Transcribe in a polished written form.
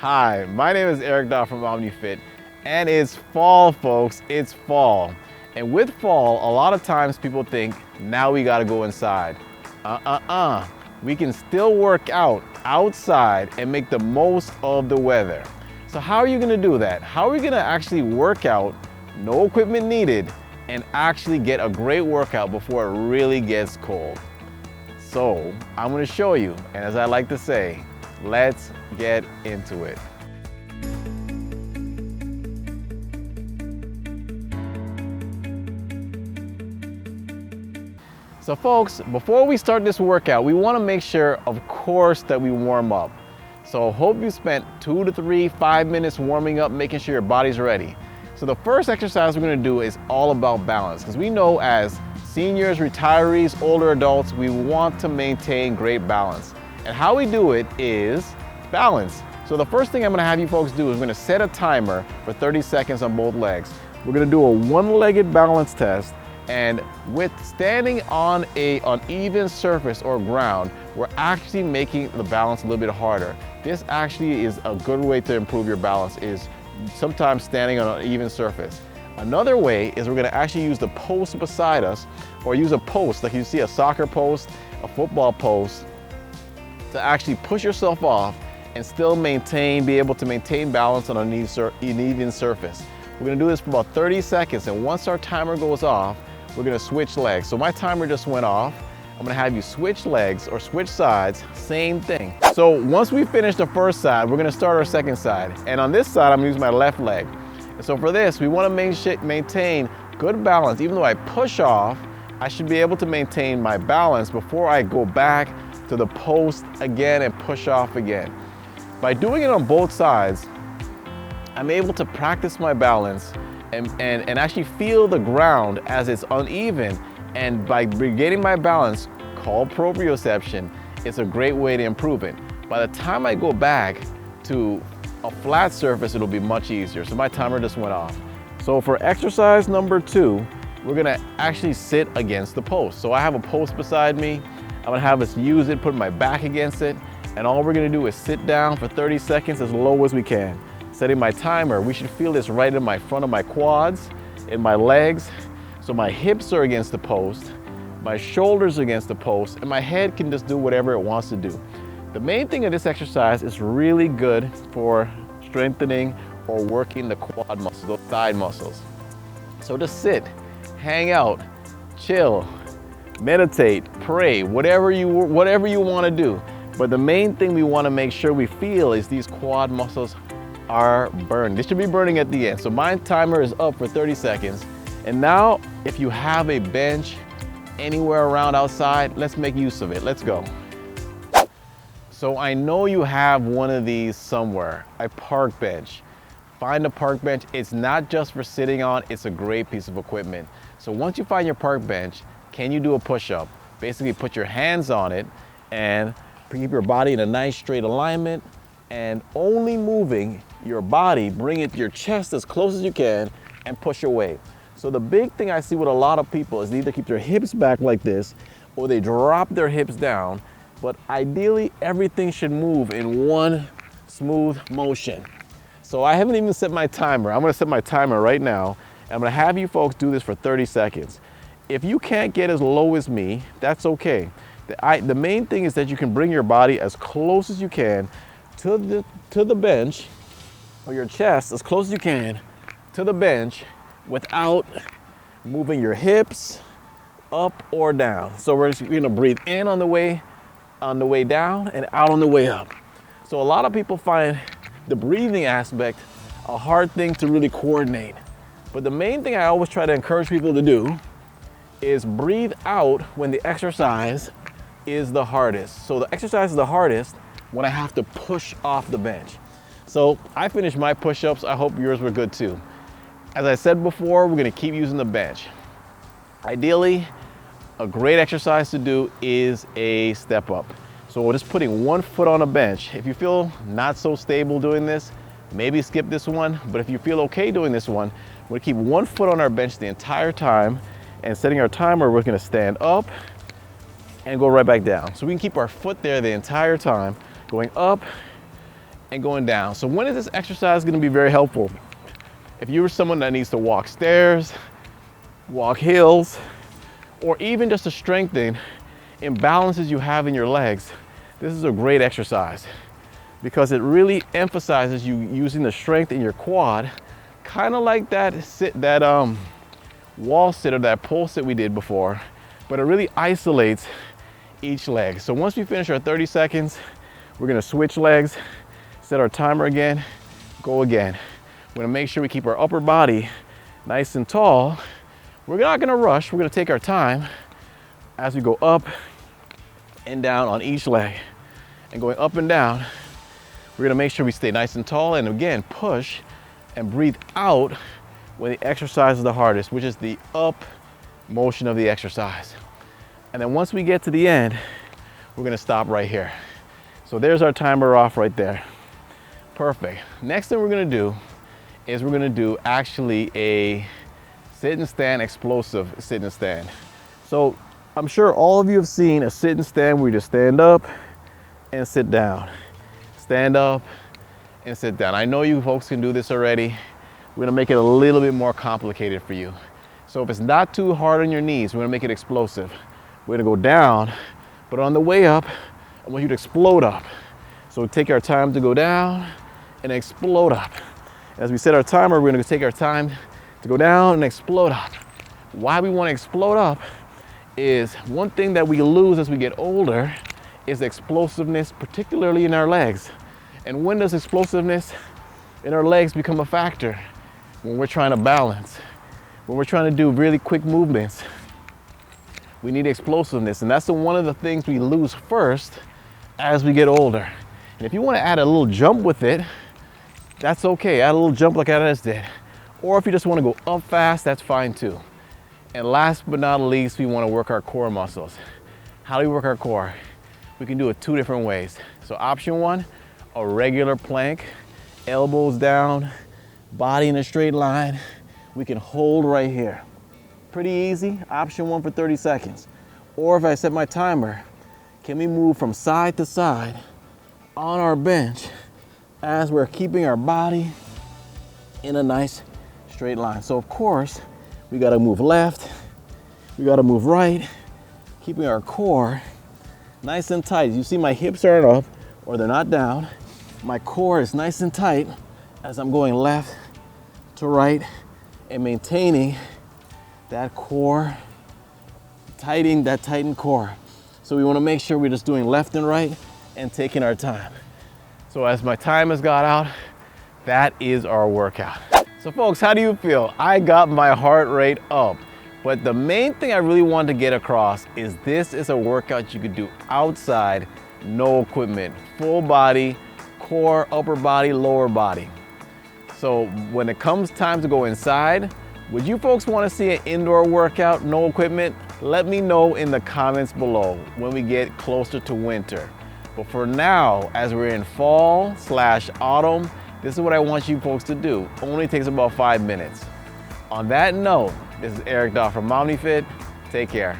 Hi, my name is Eric Daw from OmniFit, and it's fall, folks. It's fall. And with fall, a lot of times people think, now we gotta go inside. We can still work out outside and make the most of the weather. So how are you gonna do that? How are we gonna actually work out, no equipment needed, and actually get a great workout before it really gets cold? So I'm gonna show you, and as I like to say, let's get into it. So folks, before we start this workout, we wanna make sure, of course, that we warm up. So hope you spent 2 to 3, 5 minutes warming up, making sure your body's ready. So the first exercise we're gonna do is all about balance, because we know as seniors, retirees, older adults, we want to maintain great balance. And how we do it is balance. So the first thing I'm gonna have you folks do is we're gonna set a timer for 30 seconds on both legs. We're gonna do a one-legged balance test, and with standing on an uneven surface or ground, we're actually making the balance a little bit harder. This actually is a good way to improve your balance, is sometimes standing on an uneven surface. Another way is we're gonna actually use the post beside us, or use a post, like you see a soccer post, a football post, to actually push yourself off and still be able to maintain balance on an uneven surface. We're gonna do this for about 30 seconds, and once our timer goes off, we're gonna switch legs. So my timer just went off. I'm gonna have you switch legs or switch sides, same thing. So once we finish the first side, we're gonna start our second side. And on this side, I'm gonna use my left leg. And so for this, we wanna maintain good balance. Even though I push off, I should be able to maintain my balance before I go back to the post again and push off again. By doing it on both sides, I'm able to practice my balance and actually feel the ground as it's uneven. And by regaining my balance, called proprioception, it's a great way to improve it. By the time I go back to a flat surface, it'll be much easier. So my timer just went off. So for exercise number 2, we're gonna actually sit against the post. So I have a post beside me. I'm gonna have us use it, put my back against it, and all we're gonna do is sit down for 30 seconds as low as we can. Setting my timer, we should feel this right in my front of my quads, in my legs. So my hips are against the post, my shoulders against the post, and my head can just do whatever it wants to do. The main thing of this exercise is really good for strengthening or working the quad muscles, those side muscles. So just sit, hang out, chill, meditate, pray, whatever you want to do. But the main thing we want to make sure we feel is these quad muscles are burned. They should be burning at the end. So my timer is up for 30 seconds. And now, if you have a bench anywhere around outside, let's make use of it. Let's go. So I know you have one of these somewhere, a park bench. Find a park bench. It's not just for sitting on, it's a great piece of equipment. So once you find your park bench, can you do a push-up? Basically put your hands on it and keep your body in a nice straight alignment, and only moving your body, bring it to your chest as close as you can and push away. So the big thing I see with a lot of people is they either keep their hips back like this or they drop their hips down, but ideally everything should move in one smooth motion. So I haven't even set my timer. I'm gonna set my timer right now. I'm gonna have you folks do this for 30 seconds. If you can't get as low as me, that's okay. The main thing is that you can bring your body as close as you can to the bench, or your chest as close as you can to the bench without moving your hips up or down. So we're gonna breathe in on the way down and out on the way up. So a lot of people find the breathing aspect a hard thing to really coordinate. But the main thing I always try to encourage people to do is breathe out when the exercise is the hardest. So the exercise is the hardest when I have to push off the bench. So I finished my push-ups. I hope yours were good too. As I said before, we're gonna keep using the bench. Ideally, a great exercise to do is a step up. So we're just putting one foot on a bench. If you feel not so stable doing this, maybe skip this one. But if you feel okay doing this one, we're gonna keep one foot on our bench the entire time, and setting our timer, we're gonna stand up and go right back down. So we can keep our foot there the entire time, going up and going down. So when is this exercise going to be very helpful? If you're someone that needs to walk stairs, walk hills, or even just to strengthen imbalances you have in your legs, this is a great exercise because it really emphasizes you using the strength in your quad, kind of like that wall sit or that pole sit we did before, but it really isolates each leg. So once we finish our 30 seconds, we're gonna switch legs, set our timer again, go again. We're gonna make sure we keep our upper body nice and tall. We're not gonna rush, we're gonna take our time as we go up and down on each leg. And going up and down, we're gonna make sure we stay nice and tall, and again, push and breathe out when the exercise is the hardest, which is the up motion of the exercise. And then once we get to the end, we're gonna stop right here. So there's our timer off right there. Perfect. Next thing we're gonna do is we're gonna do actually a sit and stand explosive sit and stand. So I'm sure all of you have seen a sit and stand where you just stand up and sit down. Stand up and sit down. I know you folks can do this already. We're gonna make it a little bit more complicated for you. So if it's not too hard on your knees, we're gonna make it explosive. We're gonna go down, but on the way up, I want you to explode up. So take our time to go down and explode up. As we set our timer, we're gonna take our time to go down and explode up. Why we wanna explode up is one thing that we lose as we get older is explosiveness, particularly in our legs. And when does explosiveness in our legs become a factor? When we're trying to balance, when we're trying to do really quick movements. We need explosiveness, and that's one of the things we lose first as we get older. And if you want to add a little jump with it, that's okay. Add a little jump like I just did. Or if you just want to go up fast, that's fine too. And last but not least, we want to work our core muscles. How do we work our core? We can do it two different ways. So option one, a regular plank, elbows down, body in a straight line. We can hold right here. Pretty easy, option one for 30 seconds. Or if I set my timer, can we move from side to side on our bench as we're keeping our body in a nice straight line. So of course, we gotta move left, we gotta move right, keeping our core nice and tight. You see my hips aren't up or they're not down. My core is nice and tight as I'm going left to right and maintaining that core, tightening that tightened core. So we wanna make sure we're just doing left and right and taking our time. So as my time has got out, that is our workout. So folks, how do you feel? I got my heart rate up, but the main thing I really wanted to get across is this is a workout you could do outside, no equipment, full body, core, upper body, lower body. So when it comes time to go inside, would you folks want to see an indoor workout, no equipment? Let me know in the comments below when we get closer to winter. But for now, as we're in fall/autumn, this is what I want you folks to do. Only takes about 5 minutes. On that note, this is Eric Daw from OmniFit. Take care.